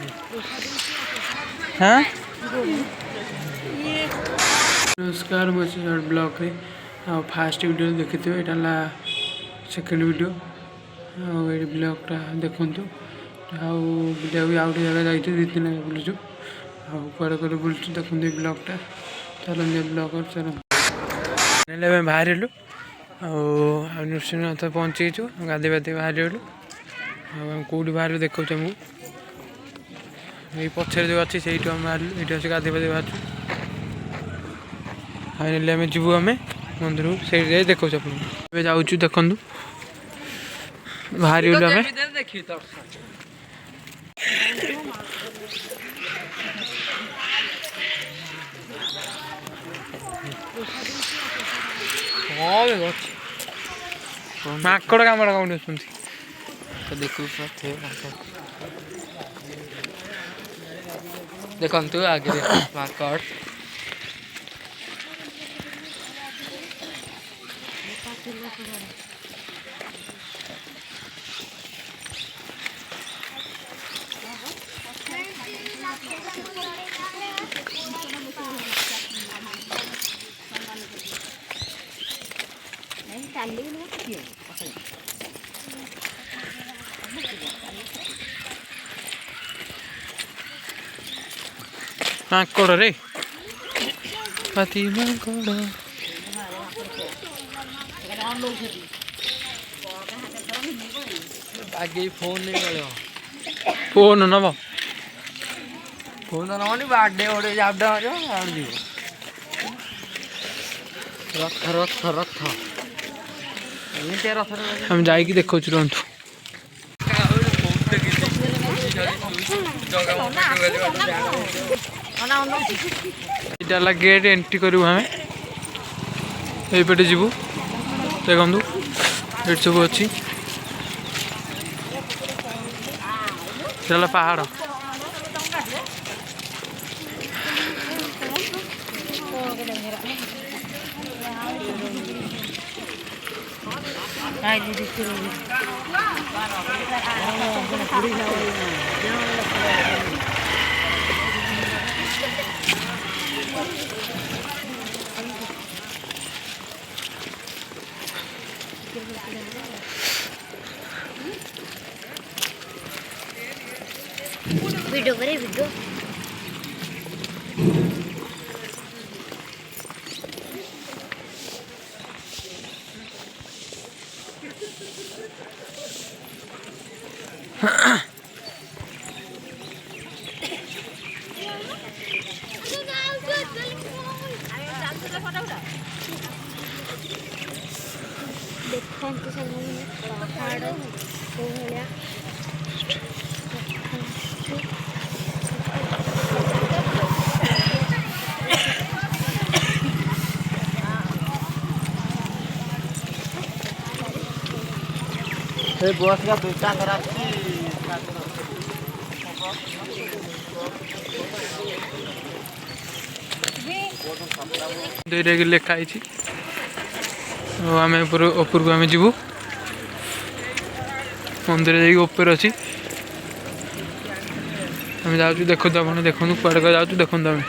हाँ नमस्कार मुझे ब्लॉग रे फास्ट वीडियो देखी थे यहाँ सेकेंड वीडियो ये ब्लॉगटा देखु बुला आउ जगह जाइए दी तीन जगह बुलूँ आड़े कड़े बुलूँ देखते ब्लॉगटा चलते ब्लॉग चल बाहर नृसिंहनाथ पहुँचीचु गाधे बाधे बाहर गलु कौटी बाहर देखा तुमको ये पचर जो अच्छी से बाहर ये अच्छे गाधे बाधे बाहर फाइनाली आम जीवु आम मंदिर को से देखा आप जाऊँ देखु बाहर गलु आम माकड़ कम देखु देखु आगे माकड़ माकड़ रे पाती माकड़ आगे फोन नहीं मिले फोन नब फोन नवानी बाडे ओडे जाबडा जो आड़ जीव रथ रथ रथ एमती रथ हम जाइए देखु रुहतु गेट एंट्री करूँ आम ये जीवु देखु ये सब अच्छी पहाड़ वीडियो करे वीडियो देखते सब पहाड़ बस का बेटा खराब लिखाई आम ऊपर को आम जीवु मंदिर जापर अच्छी आम जाऊँ देखो आप देखो कड़े जाऊँ देखो आम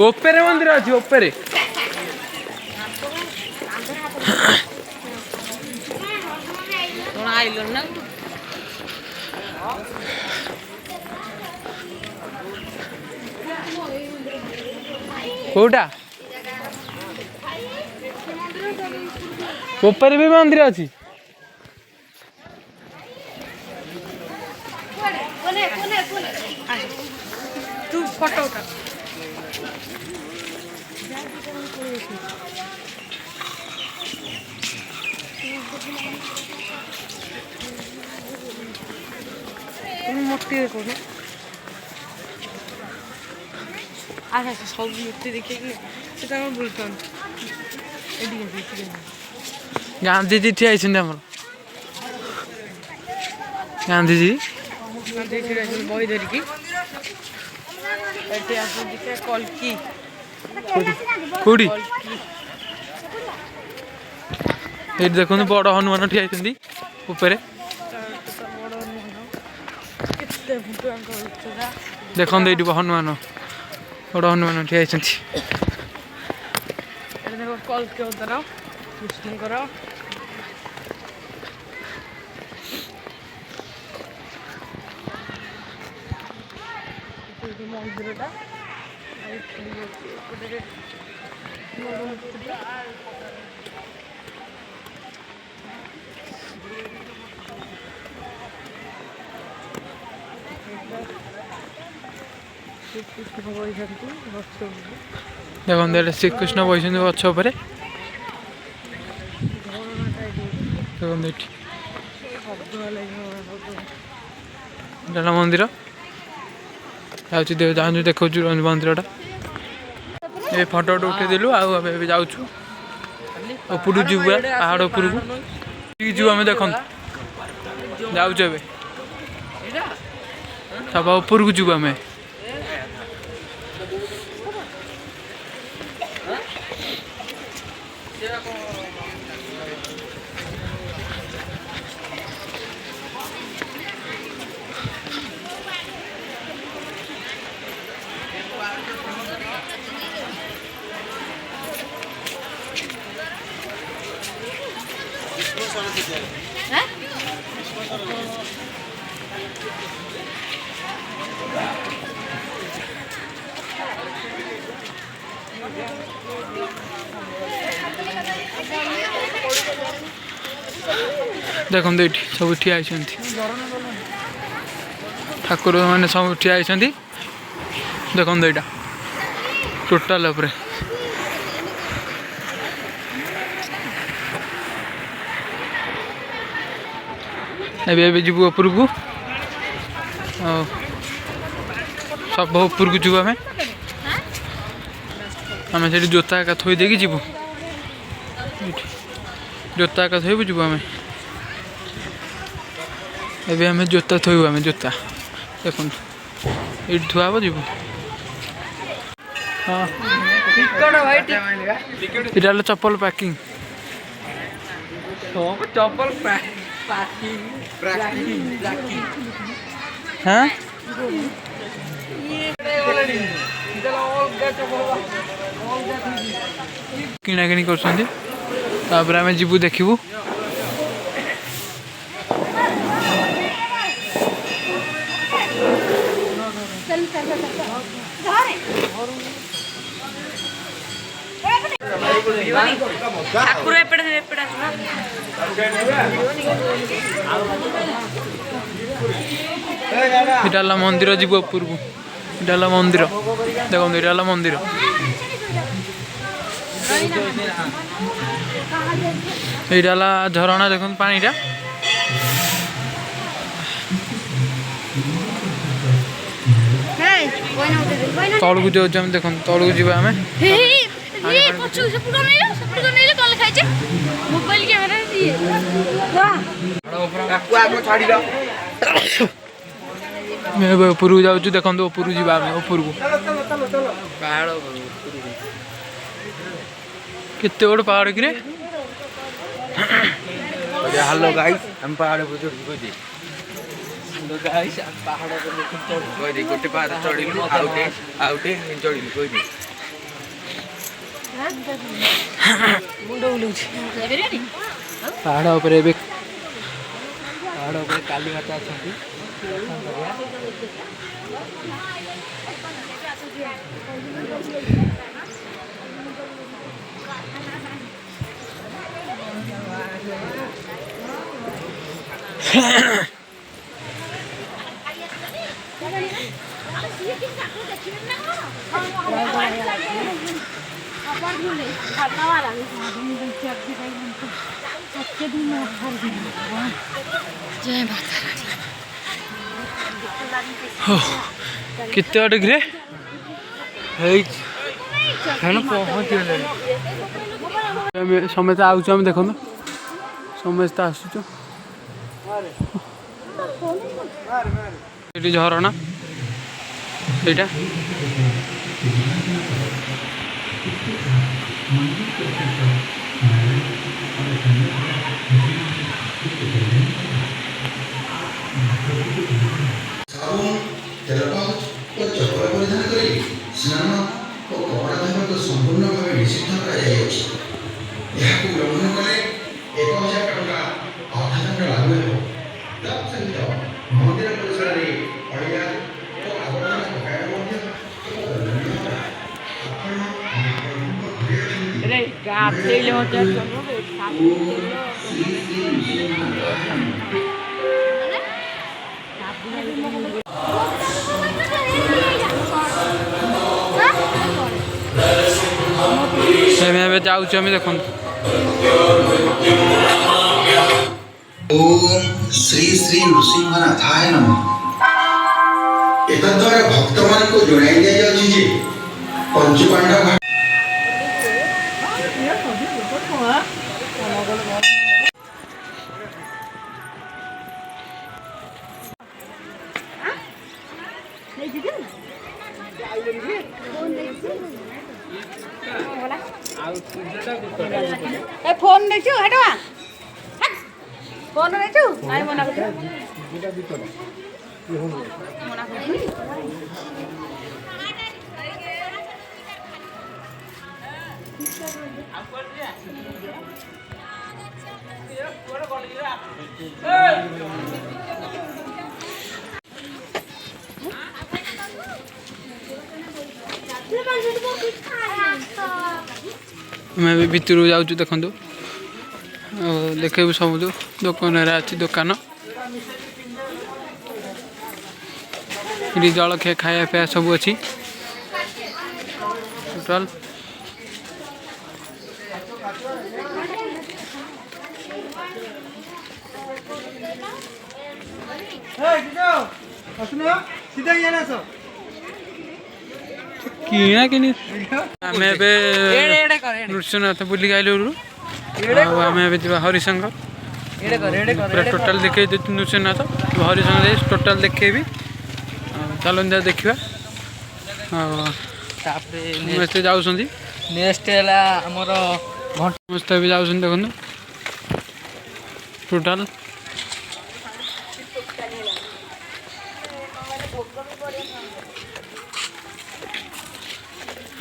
ओपेरे मंदिर अच्छी ओपेरे कोटा ओपेरे भी मंदिर अच्छी तू फोटो उठा मोटी कौन अच्छा सब मूर्ति देखिए बोलता गांधी जी ठिया गांधी जी ଗାନ୍ଧୀ ଛିଡ଼ା ହେଇଛନ୍ତି ବହି ଧରିକି। ଏଠି ଆସନ୍ତି ସେ କଲ୍କି କୋଉଠି କଲ୍କି ଏଇଠି ଦେଖନ୍ତୁ ବଡ଼ ହନୁମାନ ଠିଆ ହେଇଛନ୍ତି ଉପରେ। ବଡ଼ ହନୁମାନ କେତେ ଭୁଟାଙ୍କ ଉଚ୍ଚତା। ଦେଖନ୍ତୁ ଏଇଠି ହନୁମାନ ବଡ଼ ହନୁମାନ ଠିଆ ହେଇଛନ୍ତି। ଏଠି ଦେଖ କଲ୍କି ଅବତାର ବିଷ୍ଣୁଙ୍କର। ମନ୍ଦିରଟା ଶ୍ରୀକୃଷ୍ଣ ବହିଛନ୍ତି ଗଛ ଦେଖନ୍ତୁ ଏଇଟା ଶ୍ରୀକୃଷ୍ଣ ବସିଛନ୍ତି ଗଛ ଉପରେ। ଦେଖନ୍ତୁ ଏଇଠି ଏଇଟା ହେଲା ମନ୍ଦିର। ଯାଉଛି ଯାଉଛୁ ଦେଖାଉଛୁ ମନ୍ଦିରଟା। ଏବେ ଫଟୋ ଉଠେଇଦେଲୁ ଆଉ ଏବେ ଯାଉଛୁ ଉପରକୁ ଯିବୁ ପାହାଡ଼ ଉପରକୁ ଯିବୁ ଆମେ। ଦେଖନ୍ତୁ ଯାଉଛୁ ଏବେ ସବା ଉପରକୁ ଯିବୁ ଆମେ। ଦେଖନ୍ତୁ ଏଇଠି ସବୁ ଠିଆ ହେଇଛନ୍ତି ଠାକୁର ମାନେ ସବୁ ଠିଆ ହେଇଛନ୍ତି। ଦେଖନ୍ତୁ ଏଇଟା ଟୋଟାଲ ଉପରେ ଏବେ ଯିବୁ ଉପରକୁ ଆଉ ସବୁ ଉପରକୁ ଯିବୁ ଆମେ ସେଠି ଜୋତା ଏକା ଥୋଇ ଦେଇକି ଯିବୁ। ଏଇଠି ଜୋତା ଏକା ଥୋଇବୁ ଯିବୁ ଆମେ। ଏବେ ଆମେ ଜୋତା ଥୋଇବୁ ଆମେ ଜୋତା ଦେଖନ୍ତୁ ଏଇଠି ଥୁଆ ହବ ଯିବୁ। ହଁ ଏଇଟା ହେଲା ଚପଲ ପ୍ୟାକିଂ। ଚପଲ ହଁ କିଣାକିଣି କରୁଛନ୍ତି ତାପରେ ଆମେ ଯିବୁ ଦେଖିବୁ। ଠାକୁର ଏପଟେ ଏପଟେ ଏଇଟା ହେଲା ମନ୍ଦିର ଯିବୁ ଉପରକୁ। ଏଇଟା ହେଲା ମନ୍ଦିର ଦେଖନ୍ତୁ ଏଇଟା ହେଲା ମନ୍ଦିର। ଏଇଟା ହେଲା ଝରଣା ଦେଖନ୍ତୁ ପାଣିଟା। ତଳକୁ ଯାଉଛୁ ଆମେ ଦେଖନ୍ତୁ ତଳକୁ ଯିବା ଆମେ। ମୋବାଇଲ କ୍ୟାମେରା ଏବେ ଉପରକୁ ଯାଉଛୁ ଦେଖନ୍ତୁ ଉପରକୁ ଯିବା ଆମେ ଉପରକୁ। କେତେ ବଡ଼ ପାହାଡ଼ କିରେ। हेलो गाइस हम पहाड़ पर चढ़ी हेलो गाइस हम पहाड़ पर चढ़ी गोटे पहाड़ चढ़िलु आउटे चढ़िलु कोई मुंड उलुछि पाहाड़ ऊपर ଏବେ पहाड़ पर काली माता अछंती କେତେ ବାଟ କିରେ ସମସ୍ତେ ଆସୁଛୁ ଆମେ ଦେଖନ୍ତୁ ସମସ୍ତେ ଆସୁଛୁ। ये झरणा यहाँ साबुन तेल पाउच और चपल परिधान करी स्नान और कपड़ा धोवा को संपूर्ण भाव निषिद्ध उल्लंघन कले 1000 टंका अर्थदंड लागू हो सहित मंदिर परिसर में अड़िया और आवर्जना पकाया जाऊँ देख ओम श्री श्री नृसिंहनाथाय नमः। एतद्वारा भक्त मान को जणाई दिया जाउछि जे पंचपांडव फोन नहीं हेटा फोन नहीं आई मना कर मना कर मैं भी भितर जाऊँ देखु देखे सब दुकान अच्छी दुकान ये जलखिया खाया पिया सब अच्छी टोटाल किना कि आम नृसिंहनाथ बुलिक आइलु आम हरिशंकर पूरा टोटाल देखे नृसिंहनाथ हरिशंकर टोटाल देखेबी चलन जा देखा समस्ते जाऊँ नेक्स्ट है आमर समस्ते भी जाऊँ देखो टोटाल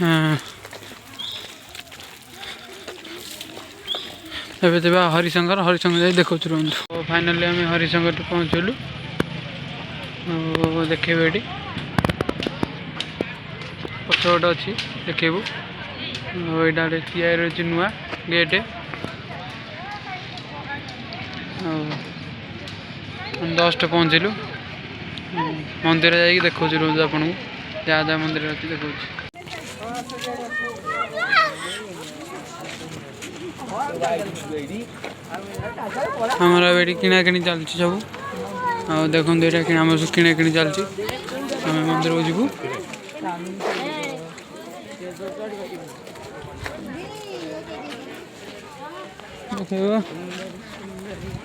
हाँ एवं देवा हरिशंकर जाए देखो रुहतु फाइनाली आम हरिशंकर पहुँचलु देखेबू ये पक्ष गोटे अच्छी देखेबू यहाँ तैयार रही नुआ गेट जस्ट पहुँचलु मंदिर जा देखा रुहतु आपन को जहाँ जहाँ मंदिर अच्छी देखा हमारा ये किना किणी चलती सब आ देखो ये कि आम सब किना किणी चलती आम मंदिर को जीवु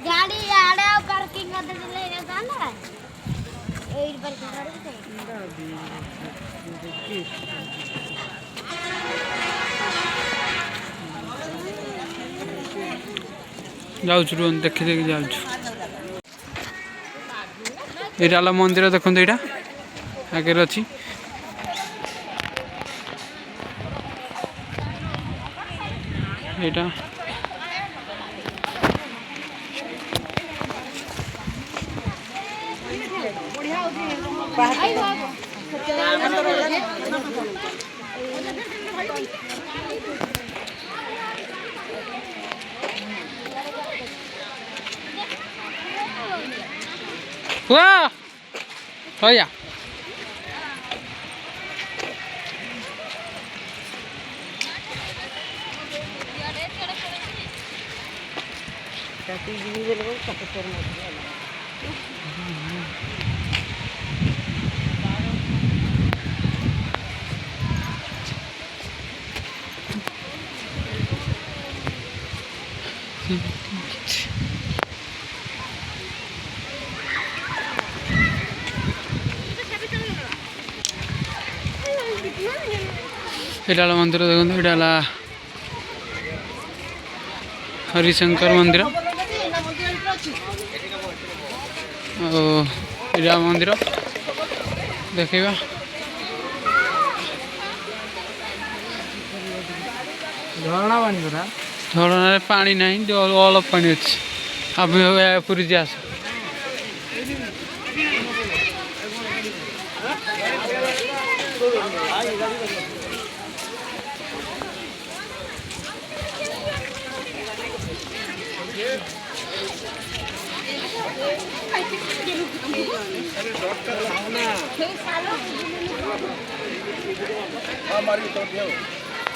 गाड़ी आड़ा पार्किंग कर दे ले जाना है ए पार्किंग कर दे जाऊँ देखी देखी जाऊँ यहाँ मंदिर देखो यहाँ आगे अच्छी यहाँ वाह हो जा यहाँ मंदिर देखो यहाँ हरिशंकर मंदिर राम मंदिर देखा झरणा पानी ना अल्प पानी अच्छी अब पूरी जास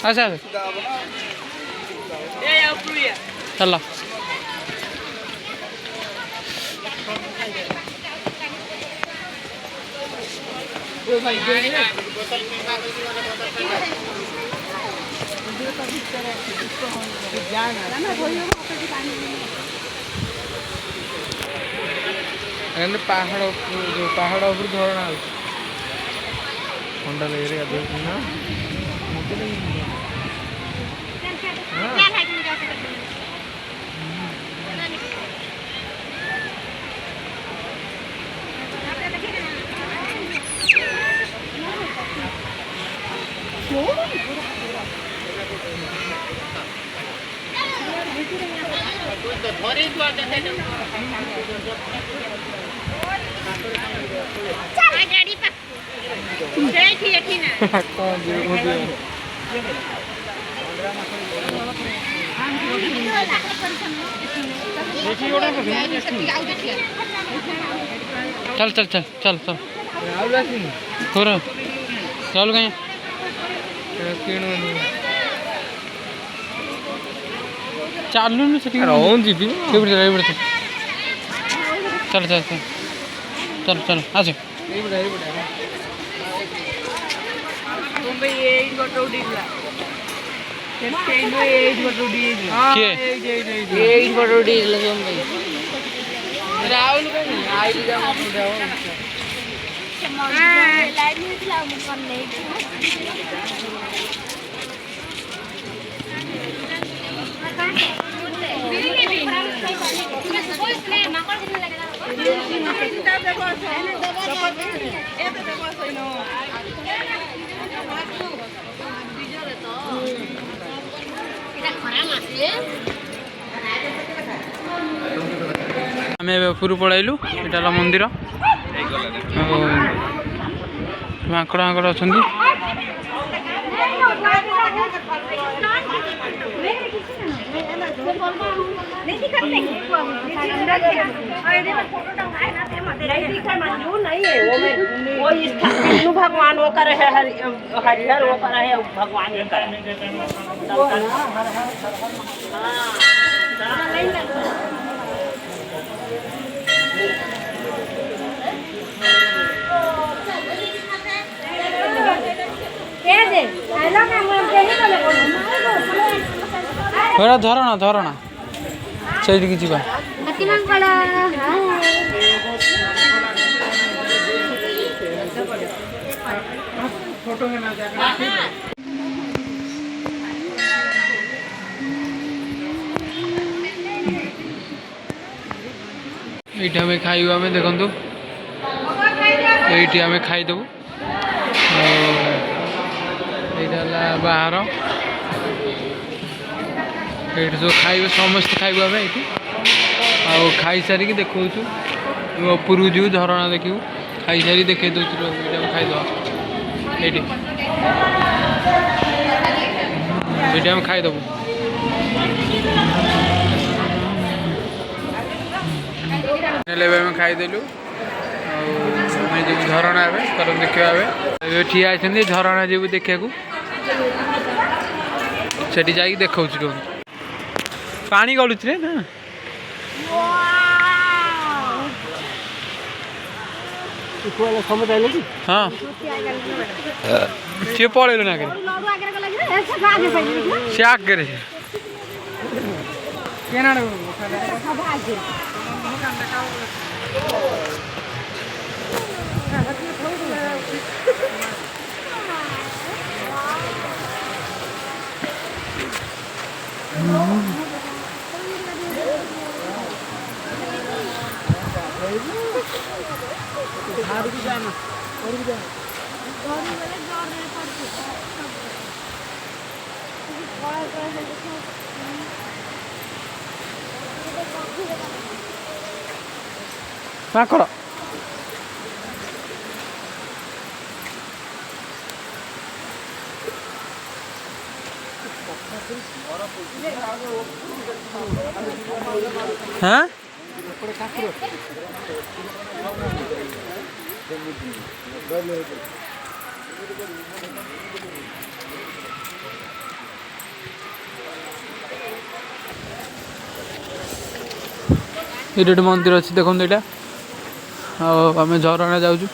अच्छा चल पहाड़ पहाड़ ऊपर झरणा ठंडा लगे ना गाड़ी पर चल चल चल चल चल हो रहा राहुल कहीं चालू ना सेठी जी चल चल चल चल चल आस राहुल आम ऊपर पलैलु यहाँ मंदिर माकड़ माकड़ अच्छा भगवान वो करे है हरिहर वो करे है भगवान ये करे धरणा धरणा से जा ये आम खाइबू आम देखु ये आम खाईदेबू यहाँ बाहर ये सब खाइबे समस्त खाइबू आम ये खाई सारिक देखु ऊपर जीव झरणा देखू खाई सारी देखे दूसरी खाईदे ये आम खाईदेबू खाईदेलु जीव झरणा कल देखा ठिया झरणा जीव देखा से जा देखा पानी गलुच रे ना हाँ सी पलैल ना सी आगे ମାଙ୍କଡ଼ हाँ ये गोटे मंदिर अच्छी देखो यहाँ आम झरणा जाऊँ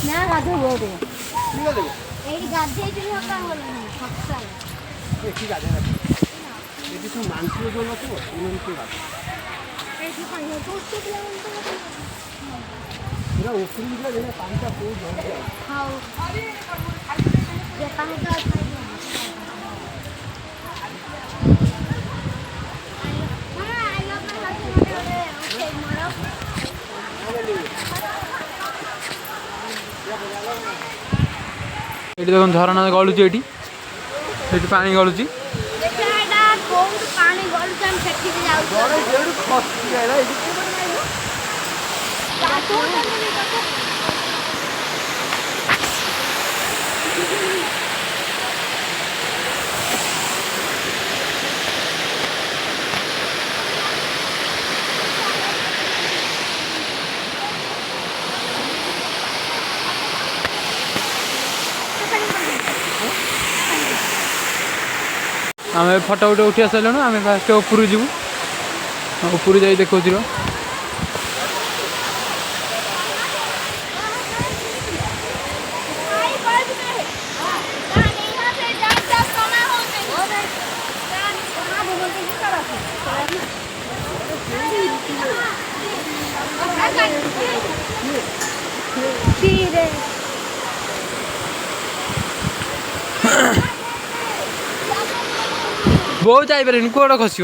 ନା ଗାଧୋଇବ ଏଇଠି ଗାଧେଇଥିଲି ସକାଳ ଗଲାଣି ସକାଳ ଏଇଠି ସବୁ ମାଂସ ଯୋଉ ନଥିବ ଏଇଠି ପାଣି ଛୋଟ ପିଲାମାନେ ଉପରୁ ପାଣିଟା ବହୁତ ହଉ ପାଣିଟା ये देखो झरणा गलुच ये पा गलुची आम फटो गोटे उठी सारे आम फास्ट ऊपर जीवु ऊपर जा देखो बहुत जापर कौन खस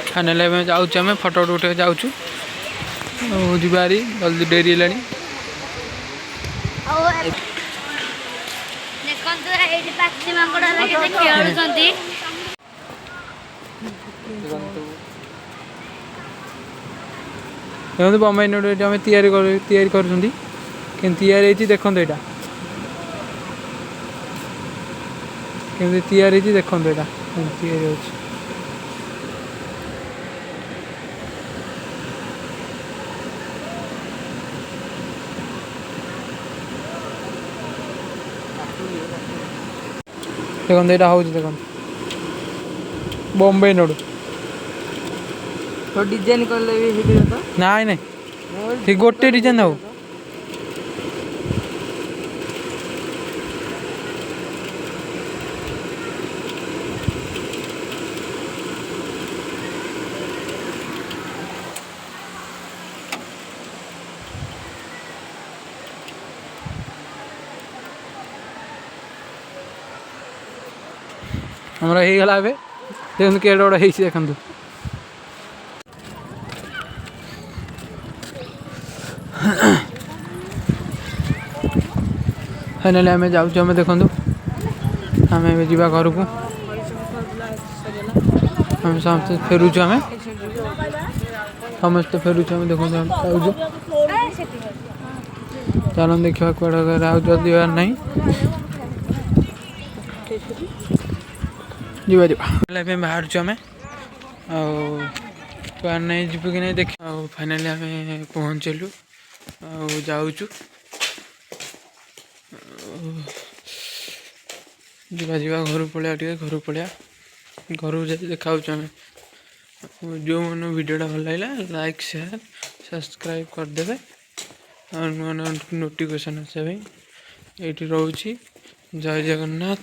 फाइनाल जाऊँ फटो उठे जाऊँ जीवारी जल्दी डेरी है देखो बम्बई नोट आम तैयारी कर देखते यहाँ केमती तैयारी देखते यहाँ तैयारी हो देखते यहाँ हूँ देखते बम्बई नोट तो डिजाइन कर ले तो नाई ना ठीक गोटे डिजाइन हो हमारा हो गला देखते केड़ बड़ा देखते फाइनाली आम जाऊँ देखु आम जा घर को आम समस्त फेरुचु आम समस्त फेरुचु आम देखो जाऊँ चल देखा कड़े जल्दी बार ना जीवा बाहर आम आर नहीं जीव कि नहीं देख फाइनाली आम पहुँचलु जाऊँ जीवा घर पलिया घर पलिया घर जा देखा आम जो मैंने वीडियोटा भल लगा लाइक शेयर सब्सक्राइब करदे और नुआ नुआ नोटिफिकेशन आसा ये रोचे। जय जगन्नाथ।